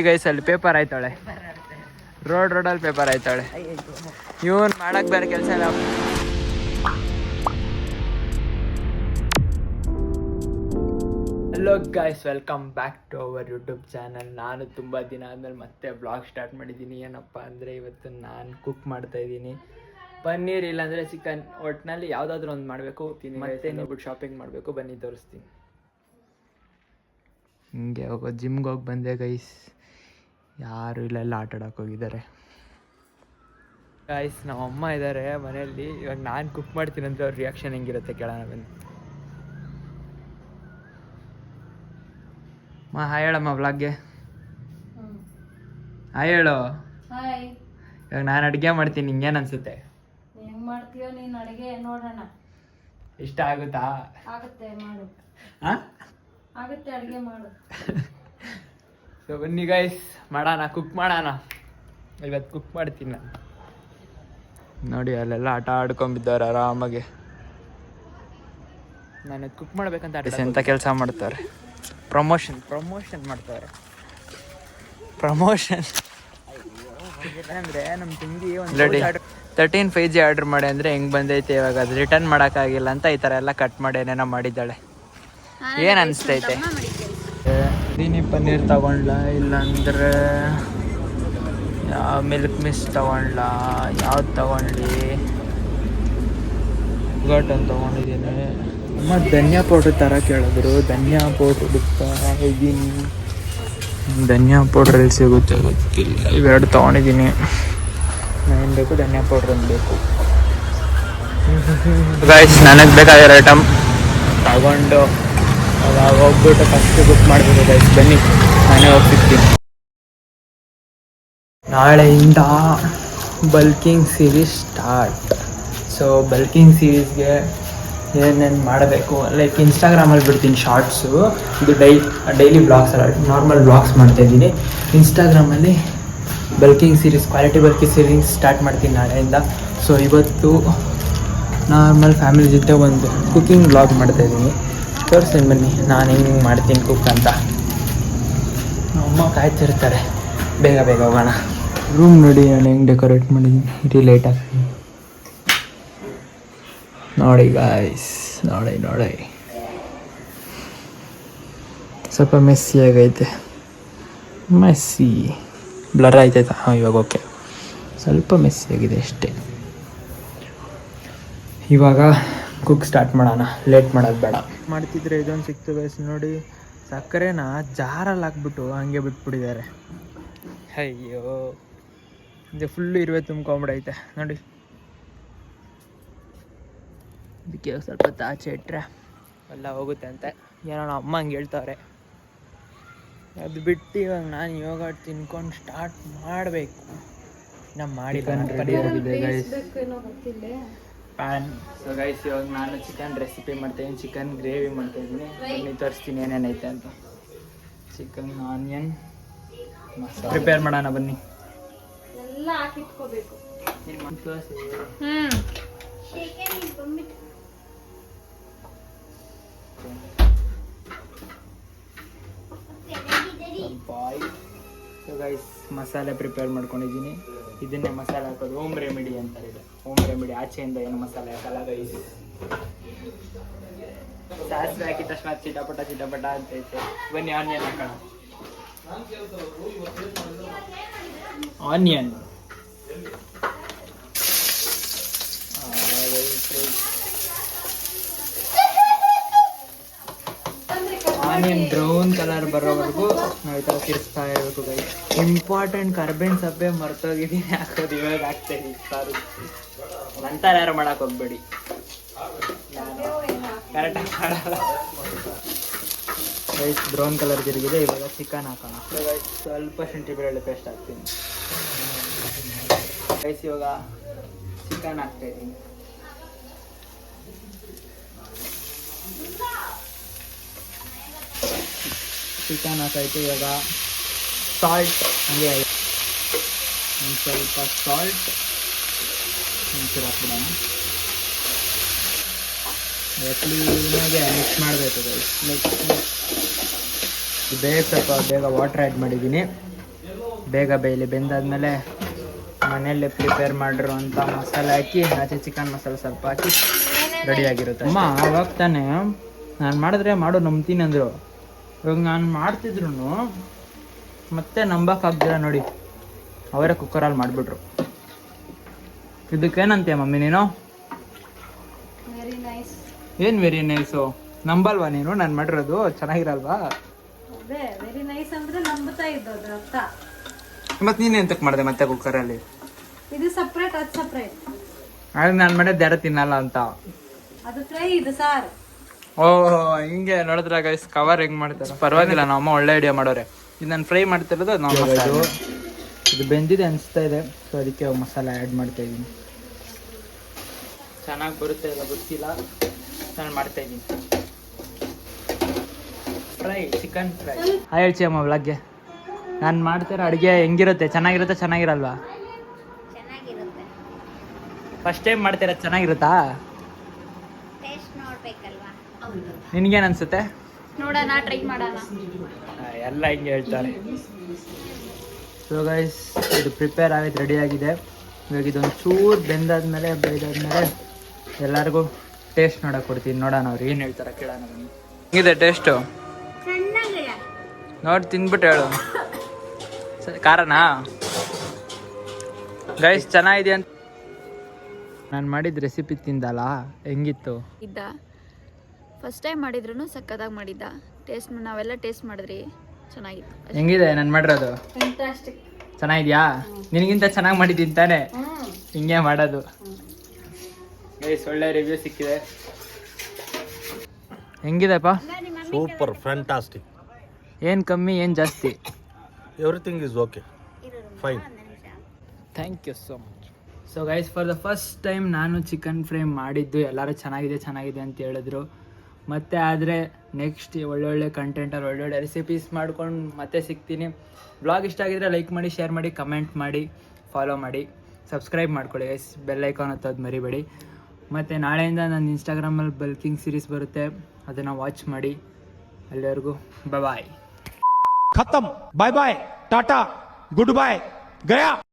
Guys ಅಲ್ಲಿ paper ಆಯ್ತಾಳೆ, ರೋಡಲ್ಲಿ paper ಆಯ್ತಾಳೆ. ಇವನ್ ಮಾಡಕ್ ಬೇರೆ ಕೆಲಸ ಇಲ್ಲ. Hello guys, welcome back to our YouTube channel. ನಾನು ತುಂಬ ದಿನ ಆದಮೇಲೆ ಮತ್ತೆ ಬ್ಲಾಗ್ ಸ್ಟಾರ್ಟ್ ಮಾಡಿದ್ದೀನಿ. ಏನಪ್ಪ ಅಂದರೆ ಇವತ್ತು ನಾನು ಕುಕ್ ಮಾಡ್ತಾ ಇದ್ದೀನಿ. ಪನ್ನೀರ್ ಇಲ್ಲಾಂದರೆ ಚಿಕನ್, ಒಟ್ಟಿನಲ್ಲಿ ಯಾವುದಾದ್ರೂ ಒಂದು ಮಾಡಬೇಕು. ಮತ್ತೆ ನೋಡ್ಬಿಟ್ಟು ಶಾಪಿಂಗ್ ಮಾಡಬೇಕು. ಬನ್ನಿ ತೋರಿಸ್ತೀನಿ. ಹಿಂಗೆ ಜಿಮ್ಗೆ ಹೋಗಿ ಬಂದೆ ಗೈಸ್. ಯಾರು ಇಲ್ಲೆಲ್ಲ ಆಟ ಆಡೋಕೆ ಹೋಗಿದ್ದಾರೆ ಗೈಸ್. ನಮ್ಮ ಅಮ್ಮ ಇದ್ದಾರೆ ಮನೆಯಲ್ಲಿ. ಇವಾಗ ನಾನು ಕುಕ್ ಮಾಡ್ತೀನಿ ಅಂದರೆ ಅವ್ರ ರಿಯಾಕ್ಷನ್ ಹೆಂಗಿರುತ್ತೆ ಕೇಳೋಣ ಬನ್ನಿ. ಹಾಯ್ ಹೇಳಮ್ಮ ಬ್ಲಾಗ್ಗೆ. ಹಾಯ್ ಹೇಳು. ಇವಾಗ ನಾನು ಅಡುಗೆ ಮಾಡ್ತೀನಿ, ನಿಂಗೇನು ಅನ್ಸುತ್ತೆ? ಹೆಂಗ್ ಮಾಡ್ತೀಯೋ ನೀನು ಅಡುಗೆ ನೋಡೋಣ. ಇಷ್ಟ ಆಗುತ್ತಾ? ಆಗುತ್ತೆ, ಮಾಡು. ಆಗುತ್ತೆ, ಅಡುಗೆ ಮಾಡು. ಸೊ ಬನ್ನಿ ಗೈಸ್, ಮಾಡೋಣ, ಕುಕ್ ಮಾಡೋಣ. ಇವತ್ತು ಕುಕ್ ಮಾಡ್ತೀನಿ ನಾನು. ನೋಡಿ ಅಲ್ಲೆಲ್ಲ ಆಟ ಆಡ್ಕೊಂಬಿದ್ದವ್ರೆ ಆರಾಮಾಗೆ. ನಾನು ಕುಕ್ ಮಾಡ್ಬೇಕಂತ ಎಂಥ ಕೆಲಸ ಮಾಡ್ತಾರೆ. ಪ್ರಮೋಷನ್ ಮಾಡ್ತಾರೆ. ಅಂದರೆ ನಮ್ಮ ತಂಗಿ ಒಂದು 13 5G ಆರ್ಡ್ರ್ ಮಾಡಿ ಅಂದರೆ ಹೆಂಗೆ ಬಂದೈತೆ ಇವಾಗ. ಅದು ರಿಟರ್ನ್ ಮಾಡೋಕ್ಕಾಗಿಲ್ಲ ಅಂತ ಈ ಥರ ಎಲ್ಲ ಕಟ್ ಮಾಡಿ ಏನೇನೋ ಮಾಡಿದ್ದಾಳೆ. ಏನು ಅನಿಸ್ತೈತೆ? ದೀನಿ ಪನ್ನೀರ್ ತಗೊಂಡ್ಲ, ಇಲ್ಲಾಂದ್ರೆ ಮಿಲ್ಕ್ ಮಿಸ್ ತಗೊಂಡ್ಲ, ಯಾವ್ದು ತಗೊಂಡ್ಲಿ? ಘಾಟನ್ ತೊಗೊಂಡಿದ್ದೀನಿ. ಮತ್ತು ಧನಿಯಾ ಪೌಡ್ರ್ ಥರ ಕೇಳಿದ್ರು. ಧನಿಯಾ ಪೌಡ್ರ್ ಬಿಡ್ತಾ ಇದ್ದೀನಿ. ಧನಿಯಾ ಪೌಡ್ರ್ ಎಲ್ಲಿ ಸಿಗುತ್ತೆ ಗೊತ್ತಿಲ್ಲ. ಇವೆರಡು ತೊಗೊಂಡಿದ್ದೀನಿ. ಏನು ಬೇಕು? ಧನಿಯಾ ಪೌಡ್ರ್ ಒಂದು ಬೇಕು ಗೈಸ್. ನನಗೆ ಬೇಕಾಗಿರೋ ಐಟಮ್ ತಗೊಂಡು ಅವಾಗ ಹೋಗ್ಬಿಟ್ಟು ಫಸ್ಟ್ ಬುಕ್ ಮಾಡಬೇಕು ಗೈಸ್. ಬನ್ನಿ, ನಾನೇ ಹೋಗ್ತಿರ್ತೀನಿ. ನಾಳೆಯಿಂದ bulking series start. So bulking ಸೀರೀಸ್ಗೆ ಏನೇನು ಮಾಡಬೇಕು, ಲೈಕ್ ಇನ್ಸ್ಟಾಗ್ರಾಮಲ್ಲಿ ಬಿಡ್ತೀನಿ ಶಾರ್ಟ್ಸು. ಇದು ಡೈಲಿ ಬ್ಲಾಗ್ಸ್ ಅಲ್ಲ, ನಾರ್ಮಲ್ ಬ್ಲಾಗ್ಸ್ ಮಾಡ್ತಾಯಿದ್ದೀನಿ. ಇನ್ಸ್ಟಾಗ್ರಾಮಲ್ಲಿ bulking series, quality bulking series start ಮಾಡ್ತೀನಿ ನಾಳೆಯಿಂದ. ಸೊ ಇವತ್ತು ನಾರ್ಮಲ್ ಫ್ಯಾಮಿಲಿ ಜೊತೆ ಒಂದು ಕುಕ್ಕಿಂಗ್ ಬ್ಲಾಗ್ ಮಾಡ್ತಾಯಿದ್ದೀನಿ. ತೋರಿಸ್ತೀನಿ ಬನ್ನಿ ನಾನು ಹೆಂಗೆ ಮಾಡ್ತೀನಿ ಕುಕ್ ಅಂತ. ಅಮ್ಮ ಕಾಯ್ತಿರ್ತಾರೆ, ಬೇಗ ಹೋಗೋಣ. ರೂಮ್ ನೋಡಿ ನಾನು ಹೆಂಗೆ ಡೆಕೋರೇಟ್ ಮಾಡಿದ್ದೀನಿ. ಇರಿ ಲೈಟ್ ಹಾಕ್ತೀನಿ. ನೋಡಿ ಗಾಯ್ಸ್, ನೋಡಿ ಸ್ವಲ್ಪ ಮೆಸ್ಸಿ ಆಗೈತೆ. ಮೆಸ್ಸಿ ಬ್ಲರ್ ಆಯ್ತೈತಾ? ಇವಾಗ ಓಕೆ. ಸ್ವಲ್ಪ ಮೆಸ್ಸಿ ಆಗಿದೆ ಅಷ್ಟೇ. ಇವಾಗ ಕುಕ್ ಸ್ಟಾರ್ಟ್ ಮಾಡೋಣ, ಲೇಟ್ ಮಾಡೋದು ಬೇಡ. ಮಾಡ್ತಿದ್ರೆ ಇದೊಂದು ಸಿಕ್ತು ಗೈಸ್. ನೋಡಿ, ಸಕ್ಕರೆನ ಜಾರಲ್ಲಿ ಹಾಕ್ಬಿಟ್ಟು ಹಂಗೆ ಬಿಟ್ಬಿಟ್ಟಿದ್ದಾರೆ. ಅಯ್ಯೋ, ಇದು ಫುಲ್ಲು ಇರುವೆ ತುಂಬ್ಕೊಂಬಿಡೈತೆ ನೋಡಿ. ಅದಕ್ಕೆ ಸ್ವಲ್ಪ ಆಚೆ ಇಟ್ಟರೆ ಎಲ್ಲ ಹೋಗುತ್ತೆ ಅಂತ ಏನೋ ನಮ್ಮ ಅಮ್ಮ ಹಂಗೆ ಹೇಳ್ತವ್ರೆ. ಅದು ಬಿಟ್ಟು ಇವಾಗ ನಾನು ಯೋಗ ತಿನ್ಕೊಂಡು ಸ್ಟಾರ್ಟ್ ಮಾಡಬೇಕು. ನಮ್ಮ ಮಾಡಿ ಪ್ಯಾನ್. ಸೊ ಗೈಸ್, ಇವಾಗ ನಾನು ಚಿಕನ್ ರೆಸಿಪಿ ಮಾಡ್ತಾಯಿದ್ದೀನಿ. ಚಿಕನ್ ಗ್ರೇವಿ ಮಾಡ್ತಾಯಿದ್ದೀನಿ. ಬನ್ನಿ ತೋರಿಸ್ತೀನಿ ಏನೇನೈತೆ ಅಂತ. ಚಿಕನ್, ಆನಿಯನ್ ಮಸಾಲೆ ಪ್ರಿಪೇರ್ ಮಾಡೋಣ ಬನ್ನಿ. ಎಲ್ಲ ಹಾಕಿಟ್ಕೋಬೇಕು. ಸೊ ಗೈಸ್, ಮಸಾಲೆ ಪ್ರಿಪೇರ್ ಮಾಡ್ಕೊಂಡಿದ್ದೀನಿ. ಇದನ್ನೇ ಮಸಾಲೆ ಹಾಕೋದು. ಹೋಮ್ ರೆಮಿಡಿ ಅಂತಾರೆ ಇದು. ಹೋಮ್ ರೆಮಿಡಿ, ಆಚೆಯಿಂದ ಏನು ಮಸಾಲೆ ಹಾಕಲ್ಲ ಗೈಸ್. ಸಾಸಿವೆ ಹಾಕಿದ ತಕ್ಷಣ ಚಿಟಪಟ ಅಂತೈತೆ. ಬನ್ನಿ ಆನಿಯನ್ ಹಾಕೋಣ. ಆನಿಯನ್ ಬ್ರೌನ್ ಕಲರ್ ಬರೋವರೆಗೂ ನಾವು ಈ ಥರ ತಿರ್ಸ್ತಾ ಇರಬೇಕು ಗೈ. ಇಂಪಾರ್ಟೆಂಟ್ ಕರ್ಬೇವಿನ ಸೊಪ್ಪೆ ಮರ್ತೋಗಿದ್ದೀನಿ ಹಾಕೋದು. ಇವಾಗ ಹಾಕ್ತೇನೆ, ಸಾರಿ. ನಂತರ ಯಾರು ಮಾಡಕ್ಕೆ ಹೋಗ್ಬೇಡಿ, ಕರೆಕ್ಟಾಗಿ ಮಾಡಲ್ಲ ಗೈಸ್. Brown colour ತಿರುಗಿದೆ. ಇವಾಗ ಚಿಕನ್ ಹಾಕೋಣ ಗೈಸ್. ಸ್ವಲ್ಪ ಶುಂಠಿ ಬೆಳ್ಳುಳ್ಳಿ ಪೇಸ್ಟ್ ಹಾಕ್ತೀನಿ ಗೈಸ್. ಇವಾಗ ಚಿಕನ್ ಹಾಕ್ತಾಯಿದ್ದೀನಿ. ಚಿಕನ್ ಹಾಕಾಯ್ತು. ಇವಾಗ ಸಾಲ್ಟ್ ಹಂಗೆ ಒಂದು ಸ್ವಲ್ಪ ಸಾಲ್ಟ್ ಒಂಚೂರು ಹಾಕ್ಬಿಡೋಣ. ಕ್ಲೀನಾಗೆ ಮಿಕ್ಸ್ ಮಾಡಬೇಕು ಗೈಸ್. ಬೇಗ ಸ್ವಲ್ಪ ವಾಟರ್ ಆ್ಯಡ್ ಮಾಡಿದ್ದೀನಿ. ಬೇಗ ಬೇಯಲಿ. ಬೆಂದಾದ್ಮೇಲೆ ಮನೆಯಲ್ಲೇ ಪ್ರಿಪೇರ್ ಮಾಡಿರುವಂಥ ಮಸಾಲೆ ಹಾಕಿ, ಆಚೆ ಚಿಕನ್ ಮಸಾಲೆ ಸ್ವಲ್ಪ ಹಾಕಿ ರೆಡಿಯಾಗಿರುತ್ತೆ. ಅಮ್ಮ ಆವಾಗ ತಾನೇ ನಾನು ಮಾಡಿದ್ರೆ ಮಾಡು ನಂಬ್ತೀನಿ ಅಂದರು. ಇವಾಗ ನಾನು ಮಾಡ್ತಿದ್ರು ಮತ್ತೆ ನಂಬಕ್ಕಾಗ್ದಿರ ನೋಡಿ, ಅವರೇ ಕುಕ್ಕರಲ್ಲಿ ಮಾಡಿಬಿಟ್ರು. ಇದಕ್ಕೇನಂತೀಯ ಮಮ್ಮಿ ನೀನು? ಏನು ವೆರಿ ನೈಸು? ನಂಬಲ್ವಾ ನೀನು ನಾನು ಮಾಡಿರೋದು ಚೆನ್ನಾಗಿರಲ್ವಾ? ವೆರಿ ನೈಸ್ ಅಂದ್ರೆ ನಂಬುತ್ತಾ ಇದ್ದೋದ್ರ ಅರ್ಥ. ಮತ್ತೆ ನೀನು ಎಂತಕ್ಕೆ ಮಾಡಿದೆ ಮತ್ತೆ ಕುಕ್ಕರಲ್ಲಿ? ಇದು ಸಪ್ರೇಟ್, ಅದು ಸಪ್ರೇಟ್. ಆಗ ನಾನು ಮಾಡಿದ್ದು ಯಾರು ತಿನ್ನಲ್ಲ ಅಂತ. ಅದು ಫ್ರೈ, ಇದು ಸಾರು. ಓಹ್ ಹಿಂಗೆ ನೋಡಿದ್ರೆ ಗೈಸ್ ಕವರ್ ಹೆಂಗೆ ಮಾಡ್ತಾರೆ. ಪರವಾಗಿಲ್ಲ, ನಮ್ಮ ಅಮ್ಮ ಒಳ್ಳೆ ಐಡಿಯಾ ಮಾಡೋರೆ. ಇದು ನಾನು ಫ್ರೈ ಮಾಡ್ತಿರೋದು ನಾವು. ಇದು ಬೆಂದಿದೆ ಅನಿಸ್ತಾ ಇದೆ, ಸೊ ಅದಕ್ಕೆ ಮಸಾಲೆ ಆ್ಯಡ್ ಮಾಡ್ತಾ ಇದ್ದೀನಿ. ಚೆನ್ನಾಗಿ ಬರುತ್ತೆ ಇಲ್ಲ ಗೊತ್ತಿಲ್ಲ, ನಾನು ಮಾಡ್ತಾ ಇದ್ದೀನಿ ಫ್ರೈ, ಚಿಕನ್ ಫ್ರೈ. ಹೇಳ್ಚಿ ಅಮ್ಮ ವ್ಲಾಗ್ಗೆ ನಾನು ಮಾಡ್ತಿರೋ ಅಡುಗೆ ಹೆಂಗಿರುತ್ತೆ? ಚೆನ್ನಾಗಿರುತ್ತೆ ಚೆನ್ನಾಗಿರಲ್ವಾ? ಚೆನ್ನಾಗಿರುತ್ತೆ. ಫಸ್ಟ್ ಟೈಮ್ ಮಾಡ್ತಿರೋದು ಚೆನ್ನಾಗಿರುತ್ತಾ? ಟೇಸ್ಟ್ ನೋಡ್ಬೇಕಲ್ವಾ? ನಿನ್ಗೇನು ಅನ್ಸುತ್ತೆ? ನೋಡೋಣ, ಟ್ರೈ ಮಾಡೋಣ. ಎಲ್ಲ ಹಿಂಗೆ ಹೇಳ್ತಾರೆ. ಸೊ ಗೈಸ್ ಇದು ಪ್ರಿಪೇರ್ ಆಗಿ ರೆಡಿ ಆಗಿದೆ. ಇವಾಗ ಇದೊಂದು ಚೂರು ಬೇಯ್ದಾದ್ಮೇಲೆ ಎಲ್ಲರಿಗೂ ಟೇಸ್ಟ್ ನೋಡೋಕೆ ಕೊಡ್ತೀನಿ. ನೋಡೋಣ ಅವ್ರು ಏನು ಹೇಳ್ತಾರೆ, ಕೇಳೋಣ. ಹೆಂಗಿದೆ ಟೇಸ್ಟು? ನೋಡಿ ತಿಂದ್ಬಿಟ್ಟು ಹೇಳು. ಕಾರನಾ ಗೈಸ್? ಚೆನ್ನಾಗಿದೆ ಅಂತ ನಾನು ಮಾಡಿದ ರೆಸಿಪಿ ತಿಂದಲ್ಲ, ಹೆಂಗಿತ್ತು? ಇದ್ದ ಫಸ್ಟ್ ಟೈಮ್ ಮಾಡಿದ್ರು ಸಕ್ಕತ್ತಾಗಿ ಮಾಡಿದ್ದ. ಟೇಸ್ಟ್ ನಾವೆಲ್ಲ ಟೇಸ್ಟ್ ಮಾಡಿದ್ರಿ, ಚೆನ್ನಾಗಿತ್ತು. ಹೆಂಗಿದೆ ನಾನು ಮಾಡಿರೋದು? ಫ್ಯಾಂಟಾಸ್ಟಿಕ್. ಚೆನ್ನಾಗಿದ್ಯಾ? ನಿನಗಿಂತ ಚೆನ್ನಾಗಿ ಮಾಡಿದ್ದೀನಿ ತಾನೆ? ಹಿಂಗೆ ಮಾಡೋದು ಗೈಸ್. ಒಳ್ಳೆ ರಿವ್ಯೂ ಸಿಕ್ಕಿದೆ. ಹೆಂಗಿದೆಪ್ಪ? Super, fantastic. ಏನು ಕಮ್ಮಿ ಏನು ಜಾಸ್ತಿ? Everything is okay, fine. Thank you so much. So guys, for the first time ನಾನು ಚಿಕನ್ ಫ್ರೈ ಮಾಡಿದ್ದು. ಎಲ್ಲರೂ ಚೆನ್ನಾಗಿದೆ ಅಂತ ಹೇಳಿದ್ರು. ಮತ್ತೆ ಆದರೆ ನೆಕ್ಸ್ಟ್ ಒಳ್ಳೊಳ್ಳೆ ಕಂಟೆಂಟಲ್ಲಿ ಒಳ್ಳೊಳ್ಳೆ ರೆಸಿಪೀಸ್ ಮಾಡ್ಕೊಂಡು ಮತ್ತೆ ಸಿಗ್ತೀನಿ. ಬ್ಲಾಗ್ ಇಷ್ಟ ಆಗಿದ್ರೆ ಲೈಕ್ ಮಾಡಿ, ಶೇರ್ ಮಾಡಿ, ಕಮೆಂಟ್ ಮಾಡಿ, ಫಾಲೋ ಮಾಡಿ, ಸಬ್ಸ್ಕ್ರೈಬ್ ಮಾಡ್ಕೊಳ್ಳಿ ಗೈಸ್. ಬೆಲ್ ಐಕಾನ್ ಹತ್ತೋದು ಮರಿಬೇಡಿ. ಮತ್ತು ನಾಳೆಯಿಂದ ನನ್ನ ಇನ್ಸ್ಟಾಗ್ರಾಮಲ್ಲಿ ಬಲ್ಕಿಂಗ್ ಸೀರೀಸ್ ಬರುತ್ತೆ, ಅದನ್ನು ವಾಚ್ ಮಾಡಿ. ಅಲ್ಲಿವರೆಗೂ ಬಾಯ್. खत्म, bye bye, tata, good bye, गया.